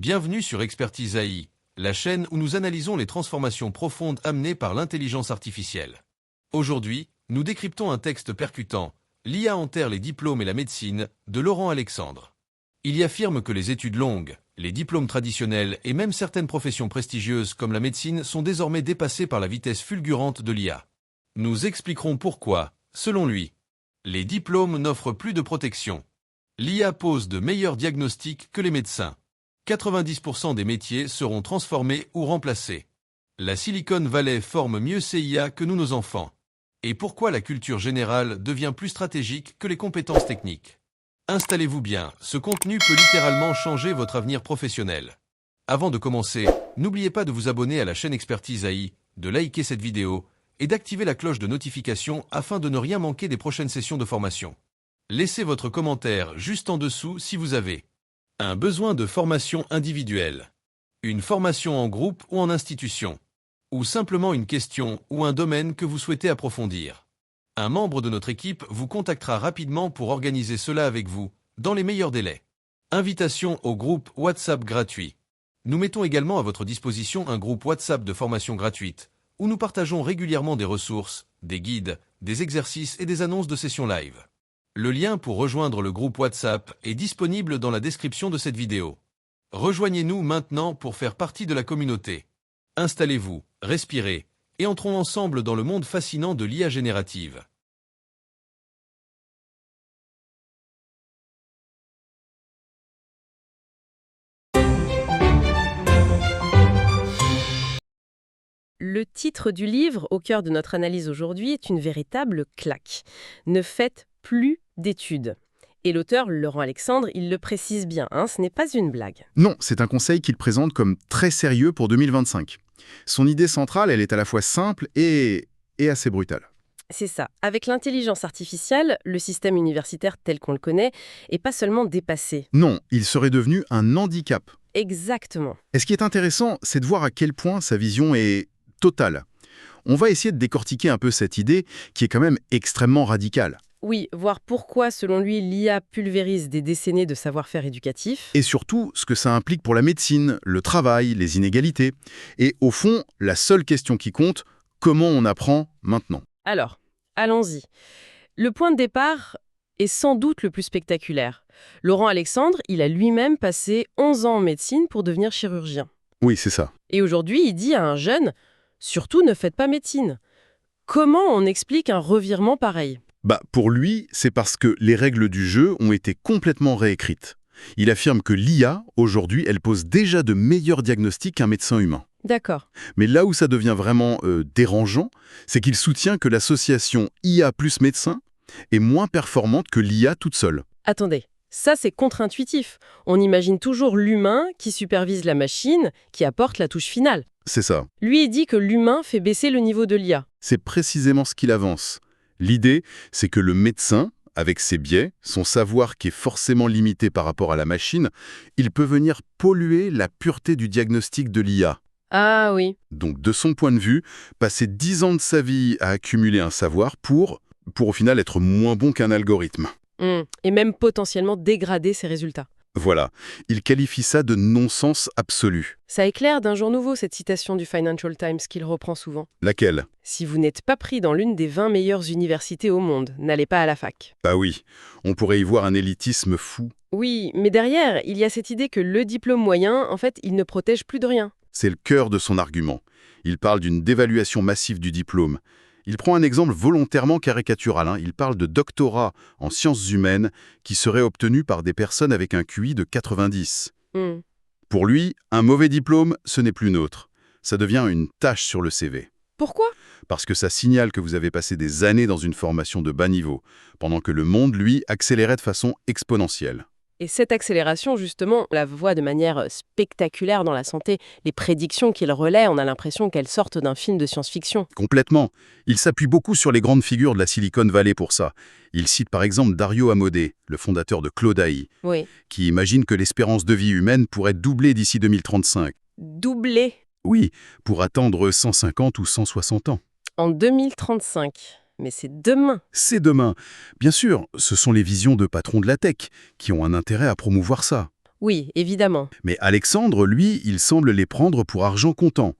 Bienvenue sur Expertise AI, la chaîne où nous analysons les transformations profondes amenées par l'intelligence artificielle. Aujourd'hui, nous décryptons un texte percutant, L'IA enterre les diplômes et la médecine, de Laurent Alexandre. Il y affirme que les études longues, les diplômes traditionnels et même certaines professions prestigieuses comme la médecine sont désormais dépassées par la vitesse fulgurante de l'IA. Nous expliquerons pourquoi, selon lui. Les diplômes n'offrent plus de protection. L'IA pose de meilleurs diagnostics que les médecins. 90% des métiers seront transformés ou remplacés. La Silicon Valley forme mieux ses IA que nous nos enfants. Et pourquoi la culture générale devient plus stratégique que les compétences techniques. Installez-vous bien, ce contenu peut littéralement changer votre avenir professionnel. Avant de commencer, n'oubliez pas de vous abonner à la chaîne Expertise AI, de liker cette vidéo et d'activer la cloche de notification afin de ne rien manquer des prochaines sessions de formation. Laissez votre commentaire juste en dessous si vous avez un besoin de formation individuelle, une formation en groupe ou en institution, ou simplement une question ou un domaine que vous souhaitez approfondir. Un membre de notre équipe vous contactera rapidement pour organiser cela avec vous, dans les meilleurs délais. Invitation au groupe WhatsApp gratuit. Nous mettons également à votre disposition un groupe WhatsApp de formation gratuite, où nous partageons régulièrement des ressources, des guides, des exercices et des annonces de sessions live. Le lien pour rejoindre le groupe WhatsApp est disponible dans la description de cette vidéo. Rejoignez-nous maintenant pour faire partie de la communauté. Installez-vous, respirez, et entrons ensemble dans le monde fascinant de l'IA générative. Le titre du livre, au cœur de notre analyse aujourd'hui, est une véritable claque. Ne faites plus d'études. Et l'auteur, Laurent Alexandre, il le précise bien, ce n'est pas une blague. Non, c'est un conseil qu'il présente comme très sérieux pour 2025. Son idée centrale, elle est à la fois simple et assez brutale. C'est ça. Avec l'intelligence artificielle, le système universitaire tel qu'on le connaît est pas seulement dépassé. Non, il serait devenu un handicap. Exactement. Et ce qui est intéressant, c'est de voir à quel point sa vision est totale. On va essayer de décortiquer un peu cette idée qui est quand même extrêmement radicale. Oui, voir pourquoi, selon lui, l'IA pulvérise des décennies de savoir-faire éducatif. Et surtout, ce que ça implique pour la médecine, le travail, les inégalités. Et au fond, la seule question qui compte, comment on apprend maintenant? Alors, allons-y. Le point de départ est sans doute le plus spectaculaire. Laurent Alexandre, il a lui-même passé 11 ans en médecine pour devenir chirurgien. Oui, c'est ça. Et aujourd'hui, il dit à un jeune, surtout ne faites pas médecine. Comment on explique un revirement pareil ? Pour lui, c'est parce que les règles du jeu ont été complètement réécrites. Il affirme que l'IA, aujourd'hui, elle pose déjà de meilleurs diagnostics qu'un médecin humain. D'accord. Mais là où ça devient vraiment dérangeant, c'est qu'il soutient que l'association IA plus médecin est moins performante que l'IA toute seule. Attendez, ça c'est contre-intuitif. On imagine toujours l'humain qui supervise la machine, qui apporte la touche finale. C'est ça. Lui, il dit que l'humain fait baisser le niveau de l'IA. C'est précisément ce qu'il avance. L'idée, c'est que le médecin, avec ses biais, son savoir qui est forcément limité par rapport à la machine, il peut venir polluer la pureté du diagnostic de l'IA. Ah oui. Donc, de son point de vue, passer 10 ans de sa vie à accumuler un savoir pour au final être moins bon qu'un algorithme. Et même potentiellement dégrader ses résultats. Voilà, il qualifie ça de non-sens absolu. Ça éclaire d'un jour nouveau cette citation du Financial Times qu'il reprend souvent. Laquelle? Si vous n'êtes pas pris dans l'une des 20 meilleures universités au monde, n'allez pas à la fac. Bah oui, on pourrait y voir un élitisme fou. Oui, mais derrière, il y a cette idée que le diplôme moyen, en fait, il ne protège plus de rien. C'est le cœur de son argument. Il parle d'une dévaluation massive du diplôme. Il prend un exemple volontairement caricatural. Il parle de doctorat en sciences humaines qui serait obtenu par des personnes avec un QI de 90. Pour lui, un mauvais diplôme, ce n'est plus neutre. Ça devient une tache sur le CV. Pourquoi ? Parce que ça signale que vous avez passé des années dans une formation de bas niveau, pendant que le monde, lui, accélérait de façon exponentielle. Et cette accélération, justement, on la voit de manière spectaculaire dans la santé. Les prédictions qu'il relaie, on a l'impression qu'elles sortent d'un film de science-fiction. Complètement. Il s'appuie beaucoup sur les grandes figures de la Silicon Valley pour ça. Il cite par exemple Dario Amodei, le fondateur de Claude AI, qui imagine que l'espérance de vie humaine pourrait doubler d'ici 2035. Doubler ? Oui, pour atteindre 150 ou 160 ans. En 2035 ? Mais c'est demain. C'est demain. Bien sûr, ce sont les visions de patrons de la tech qui ont un intérêt à promouvoir ça. Oui, évidemment. Mais Alexandre, lui, il semble les prendre pour argent comptant.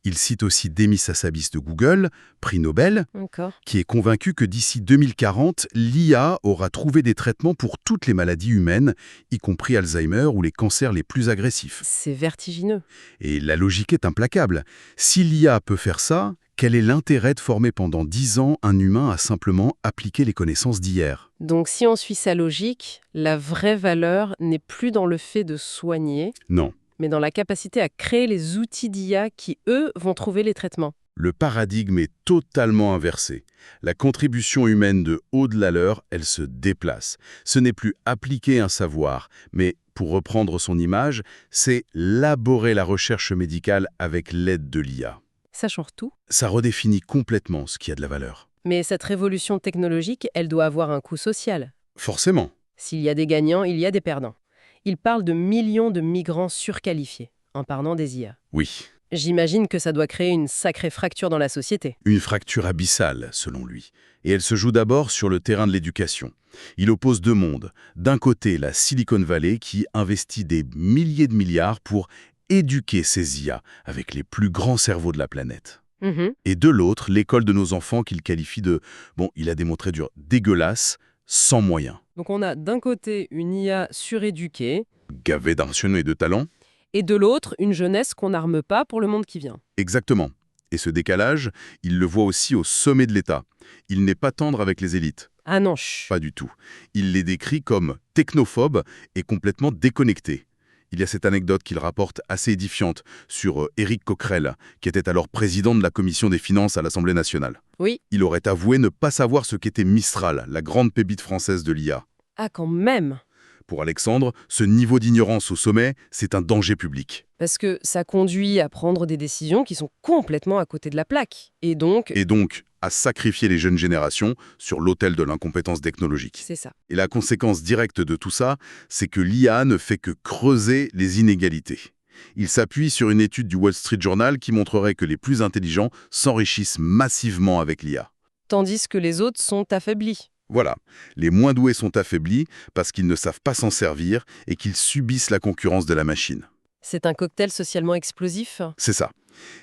Il cite aussi Demis Hassabis de Google, prix Nobel, D'accord. qui est convaincu que d'ici 2040, l'IA aura trouvé des traitements pour toutes les maladies humaines, y compris Alzheimer ou les cancers les plus agressifs. C'est vertigineux. Et la logique est implacable. Si l'IA peut faire ça, quel est l'intérêt de former pendant 10 ans un humain à simplement appliquer les connaissances d'hier? Donc si on suit sa logique, la vraie valeur n'est plus dans le fait de soigner, Non. mais dans la capacité à créer les outils d'IA qui, eux, vont trouver les traitements. Le paradigme est totalement inversé. La contribution humaine de haut de la leur, elle se déplace. Ce n'est plus appliquer un savoir, mais, pour reprendre son image, c'est laborer la recherche médicale avec l'aide de l'IA. Ça change tout. Ça redéfinit complètement ce qui a de la valeur. Mais cette révolution technologique, elle doit avoir un coût social. Forcément. S'il y a des gagnants, il y a des perdants. Il parle de millions de migrants surqualifiés, en parlant des IA. Oui. J'imagine que ça doit créer une sacrée fracture dans la société. Une fracture abyssale, selon lui. Et elle se joue d'abord sur le terrain de l'éducation. Il oppose deux mondes. D'un côté, la Silicon Valley qui investit des milliers de milliards pour éduquer ses IA avec les plus grands cerveaux de la planète. Et de l'autre, l'école de nos enfants qu'il qualifie de, il a démontré dur, dégueulasse, sans moyens. Donc on a d'un côté une IA suréduquée, Gavée d'intention et de talent. et de l'autre une jeunesse qu'on n'arme pas pour le monde qui vient. Exactement. Et ce décalage, il le voit aussi au sommet de l'État. Il n'est pas tendre avec les élites. Ah non, chut. Pas du tout. Il les décrit comme technophobes et complètement déconnectés. Il y a cette anecdote qu'il rapporte assez édifiante sur Éric Coquerel, qui était alors président de la commission des finances à l'Assemblée nationale. Oui. Il aurait avoué ne pas savoir ce qu'était Mistral, la grande pépite française de l'IA. Ah quand même. Pour Alexandre, ce niveau d'ignorance au sommet, c'est un danger public. Parce que ça conduit à prendre des décisions qui sont complètement à côté de la plaque. Et donc, À sacrifier les jeunes générations sur l'autel de l'incompétence technologique. c'est ça. Et la conséquence directe de tout ça, c'est que l'IA ne fait que creuser les inégalités. Il s'appuie sur une étude du Wall Street Journal qui montrerait que les plus intelligents s'enrichissent massivement avec l'IA. Tandis que les autres sont affaiblis. Voilà, les moins doués sont affaiblis parce qu'ils ne savent pas s'en servir et qu'ils subissent la concurrence de la machine. C'est un cocktail socialement explosif. C'est ça.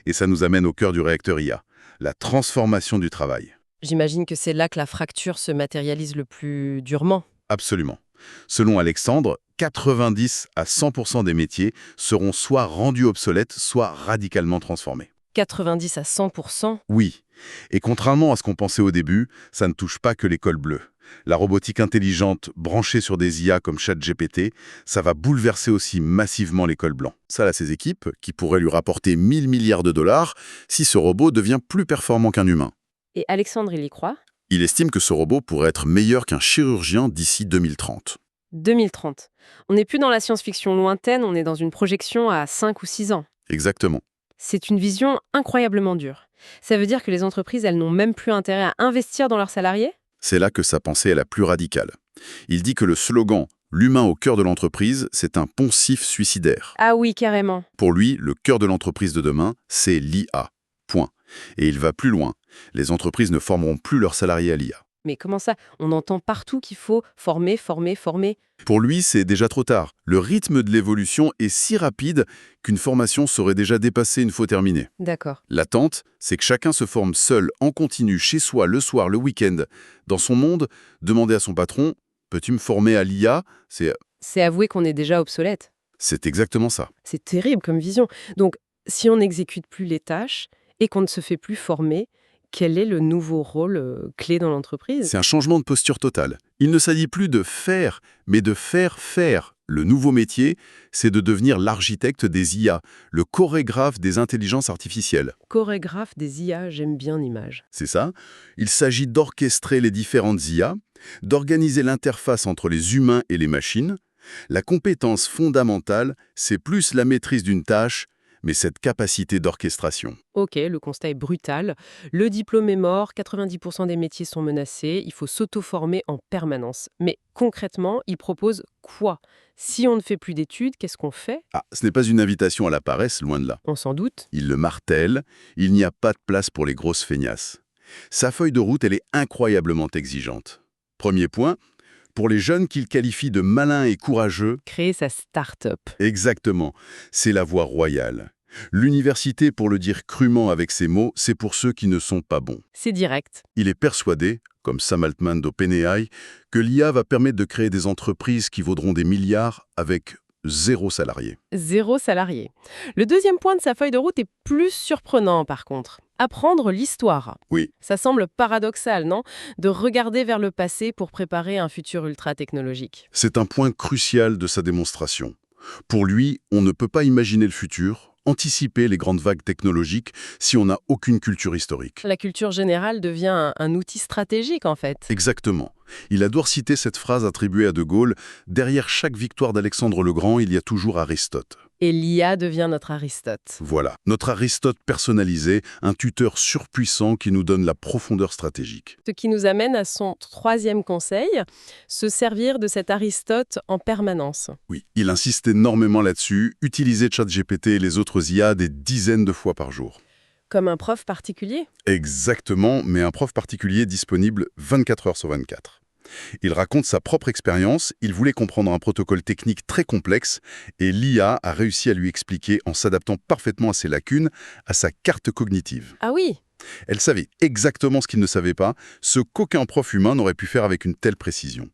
Et ça nous amène au cœur du réacteur IA, la transformation du travail. J'imagine que c'est là que la fracture se matérialise le plus durement. Absolument. Selon Alexandre, 90 à 100% des métiers seront soit rendus obsolètes, soit radicalement transformés. 90 à 100%. Oui. Et contrairement à ce qu'on pensait au début, ça ne touche pas que l'école bleue. La robotique intelligente branchée sur des IA comme ChatGPT, ça va bouleverser aussi massivement l'école blanc. Ça a ses équipes qui pourraient lui rapporter 1000 milliards de dollars si ce robot devient plus performant qu'un humain. Et Alexandre, il y croit. Il estime que ce robot pourrait être meilleur qu'un chirurgien d'ici 2030. 2030. On n'est plus dans la science-fiction lointaine, on est dans une projection à 5 ou 6 ans. Exactement. C'est une vision incroyablement dure. Ça veut dire que les entreprises, elles n'ont même plus intérêt à investir dans leurs salariés ? C'est là que sa pensée est la plus radicale. Il dit que le slogan « L'humain au cœur de l'entreprise », c'est un poncif suicidaire. Ah oui, carrément. Pour lui, le cœur de l'entreprise de demain, c'est l'IA. Point. Et il va plus loin. Les entreprises ne formeront plus leurs salariés à l'IA. Mais comment ça? On entend partout qu'il faut former, former, former. Pour lui, c'est déjà trop tard. Le rythme de l'évolution est si rapide qu'une formation serait déjà dépassée une fois terminée. D'accord. L'attente, c'est que chacun se forme seul, en continu, chez soi, le soir, le week-end. Dans son monde, demander à son patron « Peux-tu me former à l'IA ?» C'est avouer qu'on est déjà obsolète. C'est exactement ça. C'est terrible comme vision. Donc, si on n'exécute plus les tâches et qu'on ne se fait plus former, quel est le nouveau rôle clé dans l'entreprise? C'est un changement de posture total. Il ne s'agit plus de faire, mais de faire faire. Le nouveau métier, c'est de devenir l'architecte des IA, le chorégraphe des intelligences artificielles. Chorégraphe des IA, j'aime bien l'image. C'est ça. Il s'agit d'orchestrer les différentes IA, d'organiser l'interface entre les humains et les machines. La compétence fondamentale, c'est plus la maîtrise d'une tâche, mais cette capacité d'orchestration. Ok, le constat est brutal. Le diplôme est mort, 90% des métiers sont menacés, il faut s'auto-former en permanence. Mais concrètement, il propose quoi? Si on ne fait plus d'études, qu'est-ce qu'on fait? Ah, ce n'est pas une invitation à la paresse, loin de là. On s'en doute. Il le martèle, il n'y a pas de place pour les grosses feignasses. Sa feuille de route, elle est incroyablement exigeante. Premier point, Pour les jeunes qu'il qualifie de malins et courageux, Créer sa start-up. exactement, c'est la voie royale. L'université, pour le dire crûment avec ces mots, c'est pour ceux qui ne sont pas bons. C'est direct. Il est persuadé, comme Sam Altman d'OpenAI, que l'IA va permettre de créer des entreprises qui vaudront des milliards avec 0 salarié. 0 salarié. Le deuxième point de sa feuille de route est plus surprenant par contre. Apprendre l'histoire. Oui, Ça semble paradoxal, non? De regarder vers le passé pour préparer un futur ultra technologique. c'est un point crucial de sa démonstration. Pour lui, on ne peut pas imaginer le futur, anticiper les grandes vagues technologiques si on n'a aucune culture historique. La culture générale devient un outil stratégique en fait. Exactement. Il adore citer cette phrase attribuée à De Gaulle, « Derrière chaque victoire d'Alexandre le Grand, il y a toujours Aristote ». Et l'IA devient notre Aristote. Voilà, notre Aristote personnalisé, un tuteur surpuissant qui nous donne la profondeur stratégique. Ce qui nous amène à son troisième conseil, se servir de cet Aristote en permanence. Oui, il insiste énormément là-dessus, utiliser ChatGPT et les autres IA des dizaines de fois par jour. Comme un prof particulier. Exactement, mais un prof particulier disponible 24 heures sur 24. Il raconte sa propre expérience, il voulait comprendre un protocole technique très complexe et l'IA a réussi à lui expliquer en s'adaptant parfaitement à ses lacunes, à sa carte cognitive. Ah oui, Elle savait exactement ce qu'il ne savait pas, ce qu'aucun prof humain n'aurait pu faire avec une telle précision.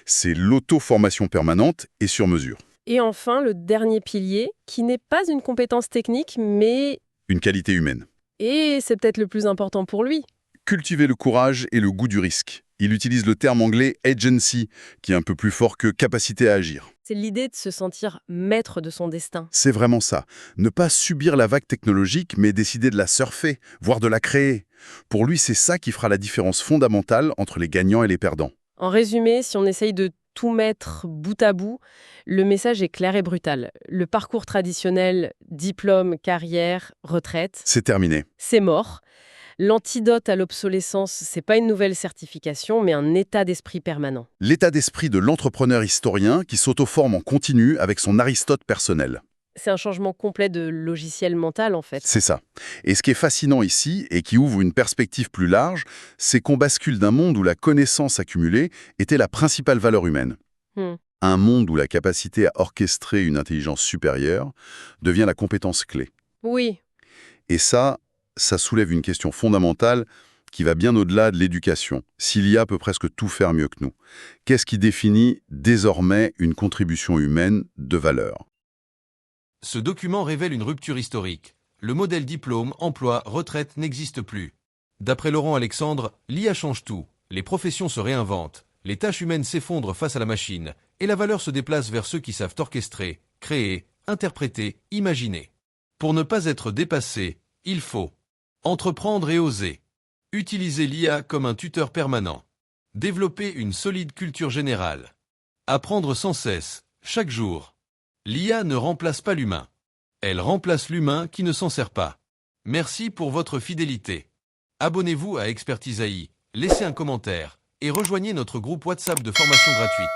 C'est l'auto-formation permanente et sur mesure. et enfin le dernier pilier, qui n'est pas une compétence technique, mais... Une qualité humaine. Et c'est peut-être le plus important pour lui. Cultiver le courage et le goût du risque. Il utilise le terme anglais « agency », qui est un peu plus fort que « capacité à agir ». C'est l'idée de se sentir maître de son destin. C'est vraiment ça. Ne pas subir la vague technologique, mais décider de la surfer, voire de la créer. Pour lui, c'est ça qui fera la différence fondamentale entre les gagnants et les perdants. En résumé, si on essaye de tout mettre bout à bout, le message est clair et brutal. Le parcours traditionnel, diplôme, carrière, retraite, C'est terminé. c'est mort. L'antidote à l'obsolescence, c'est pas une nouvelle certification, mais un état d'esprit permanent. L'état d'esprit de l'entrepreneur historien qui s'auto-forme en continu avec son Aristote personnel. C'est un changement complet de logiciel mental, en fait. C'est ça. Et ce qui est fascinant ici, et qui ouvre une perspective plus large, c'est qu'on bascule d'un monde où la connaissance accumulée était la principale valeur humaine. Hmm. Un monde où la capacité à orchestrer une intelligence supérieure devient la compétence clé. Oui, Et ça soulève une question fondamentale qui va bien au-delà de l'éducation. Si l'IA peut presque tout faire mieux que nous, qu'est-ce qui définit désormais une contribution humaine de valeur ? Ce document révèle une rupture historique. Le modèle diplôme, emploi, retraite n'existe plus. D'après Laurent Alexandre, l'IA change tout. Les professions se réinventent. Les tâches humaines s'effondrent face à la machine. Et la valeur se déplace vers ceux qui savent orchestrer, créer, interpréter, imaginer. Pour ne pas être dépassé, il faut entreprendre et oser. Utiliser l'IA comme un tuteur permanent. Développer une solide culture générale. Apprendre sans cesse, chaque jour. L'IA ne remplace pas l'humain. Elle remplace l'humain qui ne s'en sert pas. Merci pour votre fidélité. Abonnez-vous à Expertise AI, laissez un commentaire et rejoignez notre groupe WhatsApp de formation gratuite.